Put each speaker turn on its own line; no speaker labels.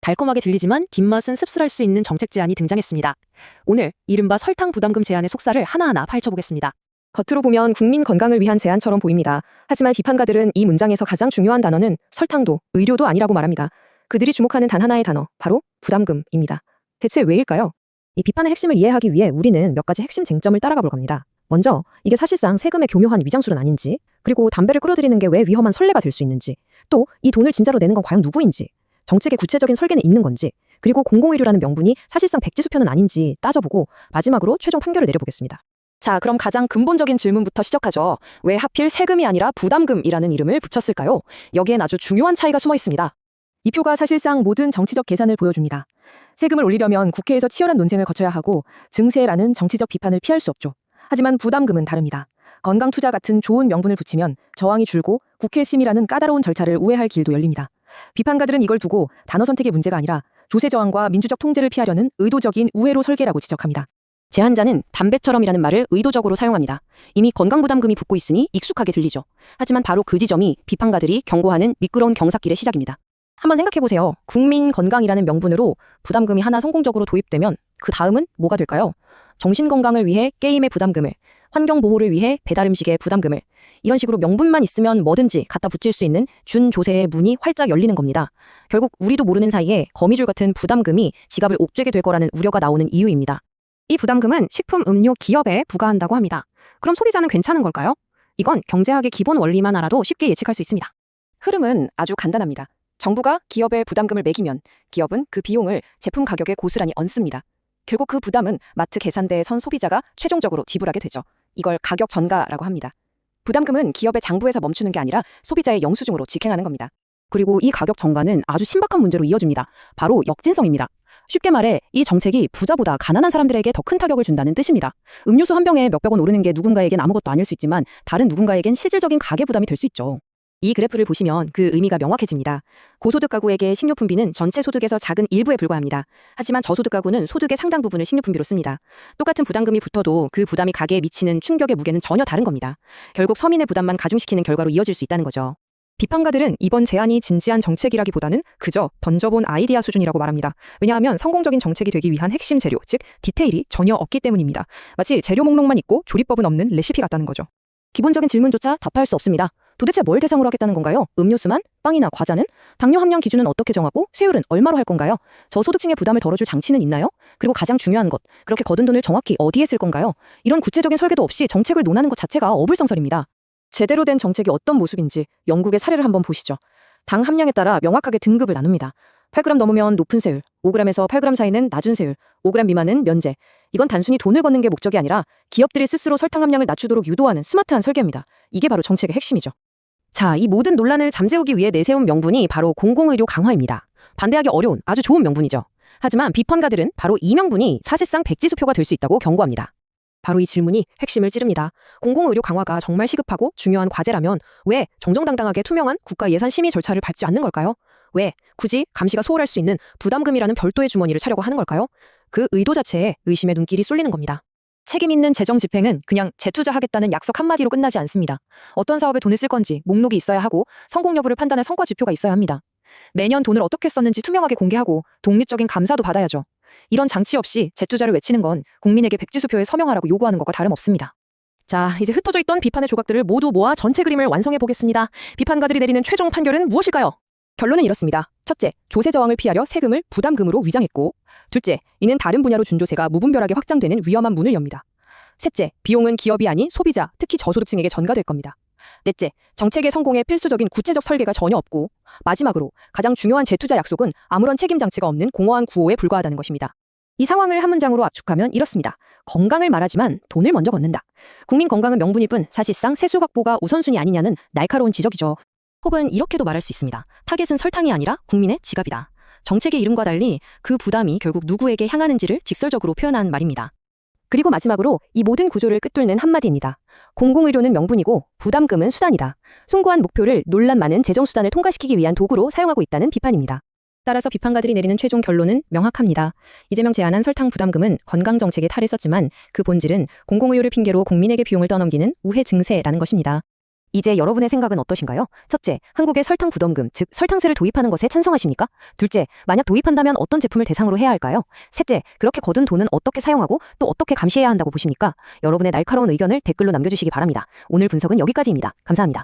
달콤하게 들리지만 뒷맛은 씁쓸할 수 있는 정책 제안이 등장했습니다. 오늘 이른바 설탕 부담금 제안의 속살을 하나하나 파헤쳐보겠습니다.
겉으로 보면 국민 건강을 위한 제안처럼 보입니다. 하지만 비판가들은 이 문장에서 가장 중요한 단어는 설탕도, 의료도 아니라고 말합니다. 그들이 주목하는 단 하나의 단어, 바로 부담금입니다. 대체 왜일까요? 이 비판의 핵심을 이해하기 위해 우리는 몇 가지 핵심 쟁점을 따라가 볼 겁니다. 먼저, 이게 사실상 세금의 교묘한 위장술은 아닌지, 그리고 담배를 끌어들이는 게 왜 위험한 선례가 될 수 있는지, 또 이 돈을 진짜로 내는 건 과연 누구인지, 정책의 구체적인 설계는 있는 건지, 그리고 공공의료라는 명분이 사실상 백지수표는 아닌지 따져보고 마지막으로 최종 판결을 내려보겠습니다.
자, 그럼 가장 근본적인 질문부터 시작하죠. 왜 하필 세금이 아니라 부담금이라는 이름을 붙였을까요? 여기엔 아주 중요한 차이가 숨어 있습니다.
이 표가 사실상 모든 정치적 계산을 보여줍니다. 세금을 올리려면 국회에서 치열한 논쟁을 거쳐야 하고 증세라는 정치적 비판을 피할 수 없죠. 하지만 부담금은 다릅니다. 건강 투자 같은 좋은 명분을 붙이면 저항이 줄고 국회 심의라는 까다로운 절차를 우회할 길도 열립니다. 비판가들은 이걸 두고 단어 선택의 문제가 아니라 조세 저항과 민주적 통제를 피하려는 의도적인 우회로 설계라고 지적합니다.
제안자는 담배처럼이라는 말을 의도적으로 사용합니다. 이미 건강부담금이 붙고 있으니 익숙하게 들리죠. 하지만 바로 그 지점이 비판가들이 경고하는 미끄러운 경사길의 시작입니다. 한번 생각해보세요. 국민 건강이라는 명분으로 부담금이 하나 성공적으로 도입되면 그 다음은 뭐가 될까요? 정신건강을 위해 게임의 부담금을, 환경보호를 위해 배달음식의 부담금을, 이런 식으로 명분만 있으면 뭐든지 갖다 붙일 수 있는 준조세의 문이 활짝 열리는 겁니다. 결국 우리도 모르는 사이에 거미줄 같은 부담금이 지갑을 옥죄게 될 거라는 우려가 나오는 이유입니다.
이 부담금은 식품, 음료, 기업에 부과한다고 합니다. 그럼 소비자는 괜찮은 걸까요? 이건 경제학의 기본 원리만 알아도 쉽게 예측할 수 있습니다.
흐름은 아주 간단합니다. 정부가 기업에 부담금을 매기면 기업은 그 비용을 제품 가격에 고스란히 얹습니다. 결국 그 부담은 마트 계산대에 선 소비자가 최종적으로 지불하게 되죠. 이걸 가격 전가라고 합니다. 부담금은 기업의 장부에서 멈추는 게 아니라 소비자의 영수증으로 직행하는 겁니다.
그리고 이 가격 전가는 아주 신박한 문제로 이어집니다. 바로 역진성입니다. 쉽게 말해 이 정책이 부자보다 가난한 사람들에게 더 큰 타격을 준다는 뜻입니다. 음료수 한 병에 몇백 원 오르는 게 누군가에겐 아무것도 아닐 수 있지만 다른 누군가에겐 실질적인 가계 부담이 될 수 있죠.
이 그래프를 보시면 그 의미가 명확해집니다. 고소득 가구에게 식료품비는 전체 소득에서 작은 일부에 불과합니다. 하지만 저소득 가구는 소득의 상당 부분을 식료품비로 씁니다. 똑같은 부담금이 붙어도 그 부담이 가계에 미치는 충격의 무게는 전혀 다른 겁니다. 결국 서민의 부담만 가중시키는 결과로 이어질 수 있다는 거죠.
비판가들은 이번 제안이 진지한 정책이라기보다는 그저 던져본 아이디어 수준이라고 말합니다. 왜냐하면 성공적인 정책이 되기 위한 핵심 재료, 즉 디테일이 전혀 없기 때문입니다. 마치 재료 목록만 있고 조리법은 없는 레시피 같다는 거죠.
기본적인 질문조차 답할 수 없습니다. 도대체 뭘 대상으로 하겠다는 건가요? 음료수만? 빵이나 과자는? 당뇨 함량 기준은 어떻게 정하고 세율은 얼마로 할 건가요? 저소득층의 부담을 덜어줄 장치는 있나요? 그리고 가장 중요한 것, 그렇게 거둔 돈을 정확히 어디에 쓸 건가요? 이런 구체적인 설계도 없이 정책을 논하는 것 자체가 어불성설입니다. 제대로 된 정책이 어떤 모습인지 영국의 사례를 한번 보시죠. 당 함량에 따라 명확하게 등급을 나눕니다. 8g 넘으면 높은 세율, 5g에서 8g 사이는 낮은 세율, 5g 미만은 면제. 이건 단순히 돈을 걷는 게 목적이 아니라 기업들이 스스로 설탕 함량을 낮추도록 유도하는 스마트한 설계입니다. 이게 바로 정책의 핵심이죠.
자, 이 모든 논란을 잠재우기 위해 내세운 명분이 바로 공공의료 강화입니다. 반대하기 어려운 아주 좋은 명분이죠. 하지만 비판가들은 바로 이 명분이 사실상 백지수표가 될 수 있다고 경고합니다. 바로 이 질문이 핵심을 찌릅니다. 공공의료 강화가 정말 시급하고 중요한 과제라면 왜 정정당당하게 투명한 국가 예산 심의 절차를 밟지 않는 걸까요? 왜 굳이 감시가 소홀할 수 있는 부담금이라는 별도의 주머니를 차려고 하는 걸까요? 그 의도 자체에 의심의 눈길이 쏠리는 겁니다. 책임 있는 재정 집행은 그냥 재투자하겠다는 약속 한마디로 끝나지 않습니다. 어떤 사업에 돈을 쓸 건지 목록이 있어야 하고 성공 여부를 판단할 성과 지표가 있어야 합니다. 매년 돈을 어떻게 썼는지 투명하게 공개하고 독립적인 감사도 받아야죠. 이런 장치 없이 재투자를 외치는 건 국민에게 백지수표에 서명하라고 요구하는 것과 다름없습니다. 자, 이제 흩어져 있던 비판의 조각들을 모두 모아 전체 그림을 완성해 보겠습니다. 비판가들이 내리는 최종 판결은 무엇일까요?
결론은 이렇습니다. 첫째, 조세 저항을 피하려 세금을 부담금으로 위장했고, 둘째, 이는 다른 분야로 준조세가 무분별하게 확장되는 위험한 문을 엽니다. 셋째, 비용은 기업이 아닌 소비자, 특히 저소득층에게 전가될 겁니다. 넷째, 정책의 성공에 필수적인 구체적 설계가 전혀 없고, 마지막으로 가장 중요한 재투자 약속은 아무런 책임 장치가 없는 공허한 구호에 불과하다는 것입니다. 이 상황을 한 문장으로 압축하면 이렇습니다. 건강을 말하지만 돈을 먼저 걷는다. 국민 건강은 명분일 뿐 사실상 세수 확보가 우선순위 아니냐는 날카로운 지적이죠. 혹은 이렇게도 말할 수 있습니다. 타겟은 설탕이 아니라 국민의 지갑이다. 정책의 이름과 달리 그 부담이 결국 누구에게 향하는지를 직설적으로 표현한 말입니다. 그리고 마지막으로 이 모든 구조를 꿰뚫는 한마디입니다. 공공의료는 명분이고 부담금은 수단이다. 숭고한 목표를 논란 많은 재정수단을 통과시키기 위한 도구로 사용하고 있다는 비판입니다. 따라서 비판가들이 내리는 최종 결론은 명확합니다. 이재명 제안한 설탕 부담금은 건강정책에 탈을 썼지만 그 본질은 공공의료를 핑계로 국민에게 비용을 떠넘기는 우회 증세라는 것입니다.
이제 여러분의 생각은 어떠신가요? 첫째, 한국의 설탕 부담금, 즉 설탕세를 도입하는 것에 찬성하십니까? 둘째, 만약 도입한다면 어떤 제품을 대상으로 해야 할까요? 셋째, 그렇게 거둔 돈은 어떻게 사용하고 또 어떻게 감시해야 한다고 보십니까? 여러분의 날카로운 의견을 댓글로 남겨주시기 바랍니다. 오늘 분석은 여기까지입니다. 감사합니다.